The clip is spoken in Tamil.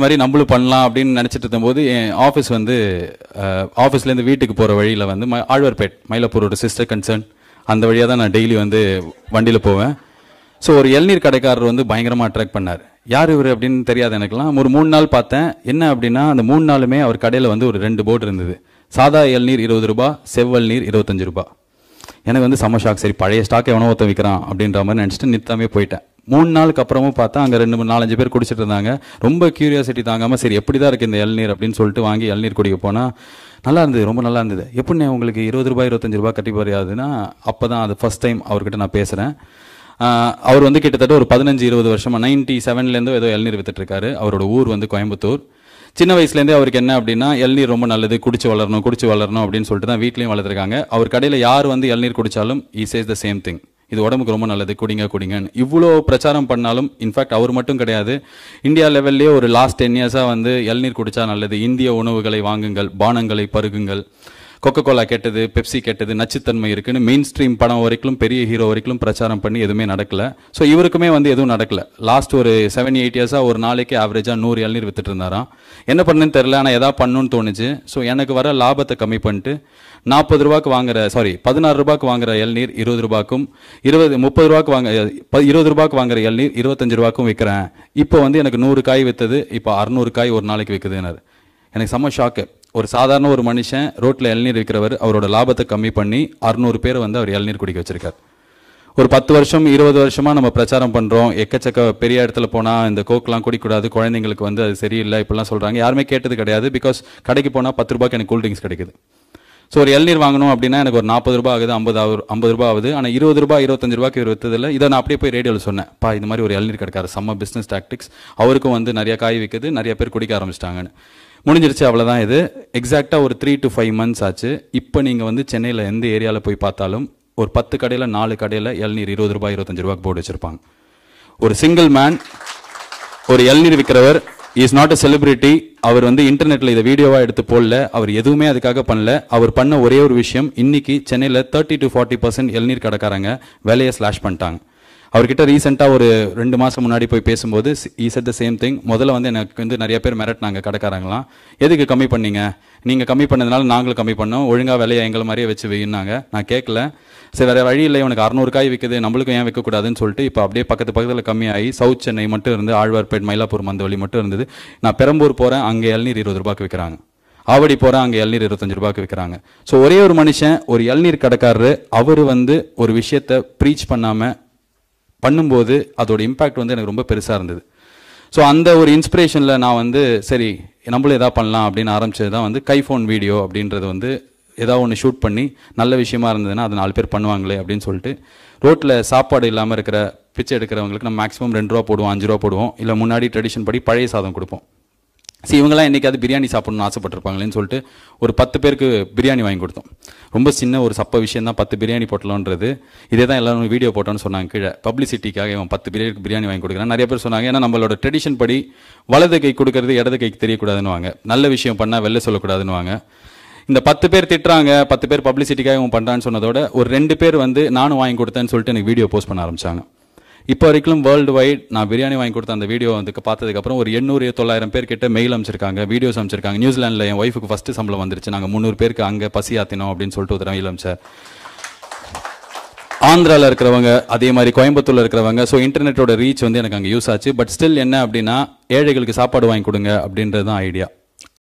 மாதிரி நம்மளும் பண்ணலாம் அப்படின்னு நினச்சிட்டு இருந்தபோது என் ஆஃபீஸ் வந்து ஆஃபீஸ்லேருந்து வீட்டுக்கு போகிற வழியில் வந்து ஆழ்வார்பேட் மயிலாப்பூர் ஒரு சிஸ்டர் கன்சர்ன் அந்த வழியாக தான் நான் டெய்லி வந்து வண்டியில் போவேன். ஸோ ஒரு இளநீர் கடைக்காரர் வந்து பயங்கரமாக அட்ராக்ட் பண்ணார். யார் இவர் அப்படின்னு தெரியாது எனக்குலாம். ஒரு 3 நாள் பார்த்தேன். என்ன அப்படின்னா அந்த 3 நாளுமே அவர் கடையில் வந்து ஒரு 2 போர்டு இருந்தது. சாதா இளநீர் 20 ரூபா, செவ்வல் நீர் 25 ரூபா. எனக்கு வந்து செம்ம ஷாக். சரி பழைய ஸ்டாக் எவனோ ஒருத்தன் விற்கிறான் அப்படின்ற மாதிரி நினச்சிட்டு நிறுத்தாமே போயிட்டேன். 3 நாளுக்கு அப்புறமும் பார்த்தா அங்கே 2-4-5 பேர் குடிச்சிட்டு இருந்தாங்க. ரொம்ப கியூரியாசிட்டி தாங்காமல் சரி எப்படி தான் இருக்குது இந்த இளநீர் அப்படின்னு சொல்லிட்டு வாங்கி இளநீர் குடிக்க போனால் நல்லா இருந்தது, ரொம்ப நல்லா இருந்தது. எப்படிண்ணே உங்களுக்கு 20 ரூபாய் 25 ரூபா கட்டி போறியாதுன்னா அப்போ தான் அது ஃபஸ்ட் டைம் அவர்கிட்ட நான் பேசுகிறேன். அவர் வந்து கிட்டத்தட்ட ஒரு 15-20 வருஷமாக 97லேருந்தோ ஏதோ இளநீர் வித்துட்ருக்காரு. அவரோட ஊர் வந்து கோயம்புத்தூர். சின்ன வயசுலேருந்தே அவருக்கு என்ன அப்படின்னா இளநீர் ரொம்ப நல்லது, குடிச்சு வளரணும் அப்படின்னு சொல்லிட்டு தான் வீட்லேயும் வளர்த்துருக்காங்க. அவர் கடையில் யார் வந்து இளநீர் குடித்தாலும் ஈ சேஸ் த சேம் திங், இது உடம்புக்கு ரொம்ப நல்லது, குடிங்கன்னு இவ்வளோ பிரச்சாரம் பண்ணாலும் இன்ஃபேக்ட் அவர் மட்டும் கிடையாது, இந்தியா லெவல்லே ஒரு லாஸ்ட் 10 இயர்ஸாக வந்து இளநீர் குடித்தா நல்லது, இந்திய உணவுகளை வாங்குங்கள், பானங்களை பருகுங்கள், கொக்கோகோலா கெட்டது, பெப்சி கெட்டது, நச்சுத்தன்மை இருக்குன்னு மெயின் ஸ்ட்ரீம் படம் வரைக்கும் பெரிய ஹீரோ வரைக்கும் பிரச்சாரம் பண்ணி எதுவுமே நடக்கலை. ஸோ இவருக்குமே வந்து எதுவும் நடக்கலை. லாஸ்ட் ஒரு 7-8 இயர்ஸாக ஒரு நாளைக்கு ஆவரேஜாக 100 இளநீர் வித்துட்டு இருந்தாராம். என்ன பண்ணுன்னு தெரில, ஆனால் எதாவது பண்ணணும்னு தோணுச்சு. ஸோ எனக்கு வர லாபத்தை கம்மி பண்ணிட்டு 40 ரூபாய்க்கு வாங்குற 16 ரூபாய்க்கு வாங்குற இளநீர் 20 ரூபாய்க்கும் 30 ரூபாய்க்கு 20 ரூபாய்க்கு வாங்குற இளநீர் 25 ரூபாய்க்கும் விற்கிறேன். இப்போ வந்து எனக்கு 100 காய் விற்றது, இப்போ 600 காய் ஒரு நாளைக்கு விற்குதுன்னாரு. எனக்கு செம்ம ஷாக்கு. ஒரு சாதாரண ஒரு மனுஷன் ரோட்டில் இளநீர் விற்கிறவர் அவரோட லாபத்தை கம்மி பண்ணி 600 பேர் வந்து அவர் இளநீர் குடிக்க வச்சிருக்கார். ஒரு 10 வருஷம் 20 வருஷமாக நம்ம பிரச்சாரம் பண்ணுறோம். எக்கச்சக்க பெரிய இடத்துல போனால் இந்த கோக்கெலாம் குடிக்கூடாது, குழந்தைங்களுக்கு வந்து அது சரியில்லை இப்படிலாம் சொல்கிறாங்க. யாருமே கேட்டது கிடையாது. பிகாஸ் கடைக்கு போனால் 10 ரூபாய்க்கு எனக்கு கூல்ட்ரிங்க்ஸ் கிடைக்குது. ஸோ ஒரு இளநீர் வாங்கணும் அப்படின்னா எனக்கு ஒரு 40 ரூபா ஆகுது, 50 ரூபா ஆகுது. ஆனால் 20 ரூபா 25 ரூபாய்க்கு இவர் விற்றதில்லை. இதை நான் அப்படியே போய் ரேடியோவில் சொன்னேன், பா இந்த மாதிரி ஒரு இளநீர் கிடைக்காரு, செம்ம பிஸ்னஸ் டாக்டிக்ஸ், அவருக்கும் வந்து நிறைய காய் விற்குது, நிறைய பேர் குடிக்க ஆரம்பிச்சிட்டாங்கன்னு. முடிஞ்சிருச்சு, அவ்வளோதான். இது எக்ஸாக்டாக ஒரு 3 to 5 months ஆச்சு. இப்போ நீங்கள் வந்து சென்னையில் எந்த ஏரியாவில் போய் பார்த்தாலும் ஒரு 10 கடையில் 4 கடையில் இளநீர் 20 ரூபாய் 25 ரூபாய்க்கு போர்டு வச்சுருப்பாங்க. ஒரு சிங்கிள் மேன், ஒரு இளநீர் விற்கிறவர், இஸ் நாட் அ செலிபிரிட்டி. அவர் வந்து இன்டர்நெட்டில் இதை வீடியோவாக எடுத்து போடல, அவர் எதுவுமே அதுக்காக பண்ணல. அவர் பண்ண ஒரே ஒரு விஷயம், இன்னைக்கு சென்னையில் 30 to 40% இளநீர் கடைக்காரங்க வேலையை ஸ்லாஷ் பண்ணிட்டாங்க. அவர்கிட்ட ரீசெண்டாக ஒரு 2 மாதம் முன்னாடி போய் பேசும்போது ஈ செட் த சேம் திங். முதல்ல வந்து எனக்கு வந்து நிறைய பேர் மிரட்டினாங்க கடைக்காரங்களாம், எதுக்கு கம்மி பண்ணீங்க, நீங்கள் கம்மி பண்ணதுனால நாங்களும் கம்மி பண்ணோம், ஒழுங்காக விலையை எங்களை மாதிரியே வச்சு வைனாங்க. நான் கேட்கல. சரி வேறு வழி இல்லை, உனக்கு 600 காய் விற்குது, நம்மளுக்கும் ஏன் விற்கக்கூடாதுன்னு சொல்லிட்டு இப்போ அப்படியே பக்கத்தில் கம்மியாகி சவுத் சென்னை மட்டும் இருந்து ஆழ்வார்பேட் மயிலாப்பூர் மந்தவழி மட்டும் இருந்தது. நான் பெரம்பூர் போகிறேன், அங்கே இளநீர் 20 ரூபாய்க்கு விற்கிறாங்க. ஆவடி போகிறேன், அங்கே இளநீர் 25 ரூபாய்க்கு விற்கிறாங்க. ஸோ ஒரே ஒரு மனுஷன், ஒரு இளநீர் கடைக்காரரு, அவர் வந்து ஒரு விஷயத்தை ப்ரீச் பண்ணும்போது அதோட இம்பேக்ட் வந்து எனக்கு ரொம்ப பெருசாக இருந்தது. ஸோ அந்த ஒரு இன்ஸ்பிரேஷனில் நான் வந்து சரி நம்மளும் எதாவது பண்ணலாம் அப்படின்னு ஆரம்பிச்சது தான் வந்து கைஃபோன் வீடியோ அப்படின்றது. வந்து ஏதாவது ஒன்று ஷூட் பண்ணி நல்ல விஷயமா இருந்ததுன்னா அது 4 பேர் பண்ணுவாங்களே அப்படின்னு சொல்லிட்டு, ரோட்டில் சாப்பாடு இல்லாமல் இருக்கிற பிச்சை எடுக்கிறவங்களுக்கு நம்ம மேக்ஸிமம் 2 ரூபா போடுவோம், 5 ரூபா போடுவோம், இல்லை முன்னாடி ட்ரெடிஷன் படி பழைய சாதம் கொடுப்போம். சரி இவங்கெல்லாம் என்றைக்காவது பிரியாணி சாப்பிடணும்னு ஆசைப்பட்டிருப்பாங்களேன்னு சொல்லிட்டு ஒரு 10 பேருக்கு பிரியாணி வாங்கி கொடுத்தோம். ரொம்ப சின்ன ஒரு சப்ப விஷயம் தான் 10 பிரியாணி போட்டலான்றது. இதே தான் எல்லாரும் வீடியோ போட்டோன்னு சொன்னாங்க கீழே. பப்ளிசிட்டிக்காக இவன் 10 பேருக்கு பிரியாணி வாங்கி கொடுக்குறான். நிறைய பேர் சொன்னாங்க, ஏன்னா நம்மளோட ட்ரெடிஷன் படி வலது கை கொடுக்கறது இடது கைக்கு தெரியக்கூடாதுன்னு வாங்க, நல்ல விஷயம் பண்ணால் வெளில சொல்லக்கூடாதுன்னு வாங்க. இந்த 10 பேர் திட்டுறாங்க, 10 பேர் பப்ளிசிட்டிக்காக இவன் பண்ணுறான்னு சொன்னதோட ஒரு 2 பேர் வந்து நானும் வாங்கி கொடுத்தேன்னு சொல்லிட்டு எனக்கு வீடியோ போஸ்ட் பண்ண ஆரம்பிச்சாங்க. இப்போ வரைக்கும் வேர்ல்டு வைட் நான் பிரியாணி வாங்கி கொடுத்த அந்த வீடியோ வந்து பார்த்ததுக்கப்புறம் ஒரு 800-900 பேர் கிட்ட மெயில் அமைச்சிருக்காங்க, வீடியோஸ் அமைச்சிருக்காங்க. நியூசிலாண்டில் என் ஒய்ஃபுக்கு ஃபஸ்ட்டு சம்பளம் வந்துருச்சு, நாங்கள் 300 பேருக்கு அங்கே பசி ஆத்தினோம் அப்படின்னு சொல்லிட்டு ஒரு மெயில் அமைச்சார். ஆந்திராவில் இருக்கிறவங்க, அதே மாதிரி கோயம்புத்தூரில் இருக்கிறவங்க. ஸோ இன்டர்நெட்டோட ரீச் வந்து எனக்கு அங்கே யூஸ் ஆச்சு. பட் ஸ்டில் என்ன அப்படின்னா ஏழைகளுக்கு சாப்பாடு வாங்கி கொடுங்க அப்படின்றது தான் ஐடியா.